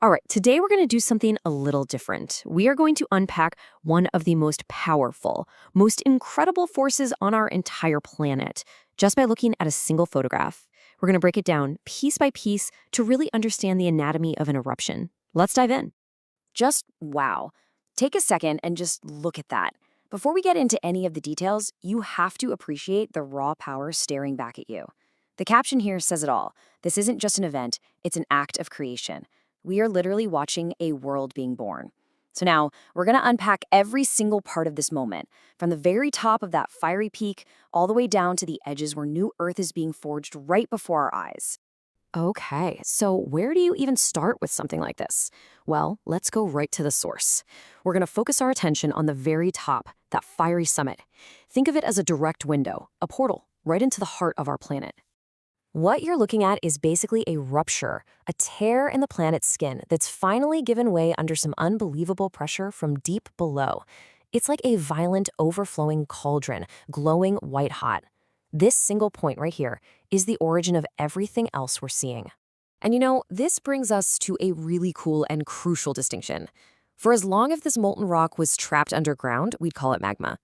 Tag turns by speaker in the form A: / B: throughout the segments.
A: All right, today we're going to do something a little different. We are going to unpack one of the most powerful, most incredible forces on our entire planet just by looking at a single photograph. We're going to break it down piece by piece to really understand the anatomy of an eruption. Let's dive in.
B: Just wow. Take a second and just look at that. Before we get into any of the details, you have to appreciate the raw power staring back at you. The caption here says it all. This isn't just an event, it's an act of creation. We are literally watching a world being born. So now, we're going to unpack every single part of this moment, from the very top of that fiery peak all the way down to the edges where new Earth is being forged right before our eyes.
A: Okay, so where do you even start with something like this? Well, let's go right to the source. We're going to focus our attention on the very top, that fiery summit. Think of it as a direct window, a portal, right into the heart of our planet. What you're looking at is basically a rupture, a tear in the planet's skin that's finally given way under some unbelievable pressure from deep below. It's like a violent, overflowing cauldron, glowing white hot. This single point right here is the origin of everything else we're seeing. And this brings us to a really cool and crucial distinction. For as long as this molten rock was trapped underground, we'd call it magma.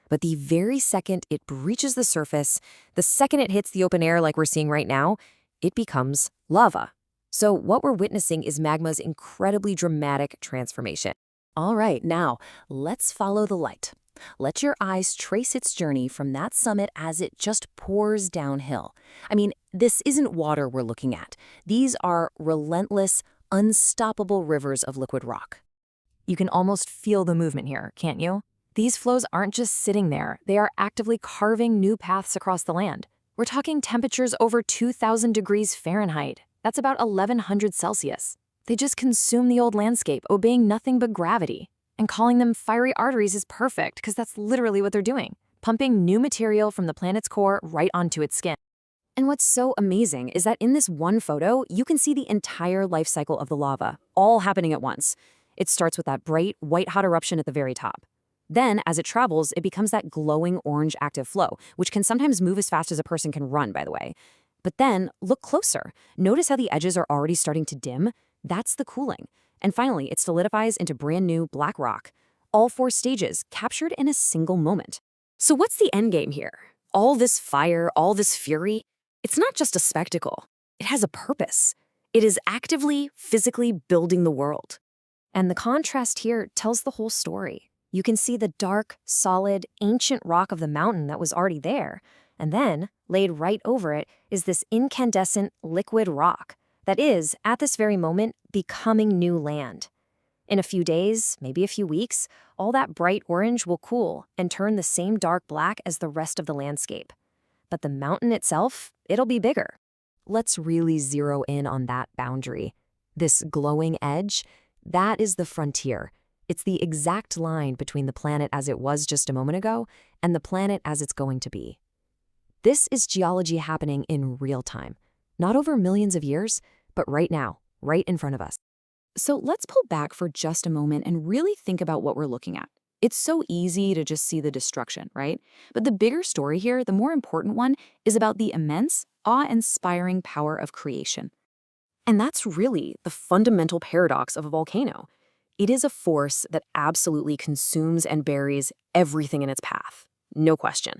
A: But the very second it breaches the surface, the second it hits the open air like we're seeing right now, it becomes lava. So what we're witnessing is magma's incredibly dramatic transformation. All right, now let's follow the light. Let your eyes trace its journey from that summit as it just pours downhill. I mean, this isn't water we're looking at. These are relentless, unstoppable rivers of liquid rock. You can almost feel the movement here, can't you? These flows aren't just sitting there. They are actively carving new paths across the land. We're talking temperatures over 2,000 degrees Fahrenheit. That's about 1,100 Celsius. They just consume the old landscape, obeying nothing but gravity. And calling them fiery arteries is perfect, because that's literally what they're doing, pumping new material from the planet's core right onto its skin. And what's so amazing is that in this one photo, you can see the entire life cycle of the lava, all happening at once. It starts with that bright, white-hot eruption at the very top. Then, as it travels, it becomes that glowing orange active flow, which can sometimes move as fast as a person can run, by the way. But then, look closer. Notice how the edges are already starting to dim? That's the cooling. And finally, it solidifies into brand new black rock. All 4 stages captured in a single moment. So what's the end game here? All this fire, all this fury? It's not just a spectacle. It has a purpose. It is actively, physically building the world. And the contrast here tells the whole story. You can see the dark, solid, ancient rock of the mountain that was already there. And then, laid right over it, is this incandescent liquid rock that is, at this very moment, becoming new land. In a few days, maybe a few weeks, all that bright orange will cool and turn the same dark black as the rest of the landscape. But the mountain itself, it'll be bigger. Let's really zero in on that boundary. This glowing edge, that is the frontier. It's the exact line between the planet as it was just a moment ago and the planet as it's going to be. This is geology happening in real time. Not over millions of years, but right now, right in front of us.
B: So let's pull back for just a moment and really think about what we're looking at. It's so easy to just see the destruction, right? But the bigger story here, the more important one, is about the immense, awe-inspiring power of creation. And that's really the fundamental paradox of a volcano. It is a force that absolutely consumes and buries everything in its path, no question.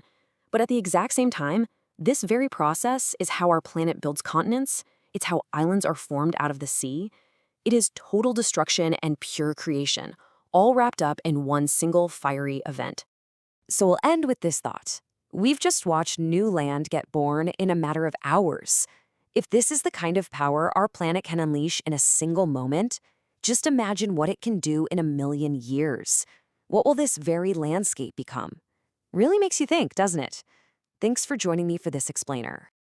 B: But at the exact same time, this very process is how our planet builds continents. It's how islands are formed out of the sea. It is total destruction and pure creation, all wrapped up in one single fiery event. So we'll end with this thought. We've just watched new land get born in a matter of hours. If this is the kind of power our planet can unleash in a single moment, just imagine what it can do in 1,000,000 years. What will this very landscape become? Really makes you think, doesn't it? Thanks for joining me for this explainer.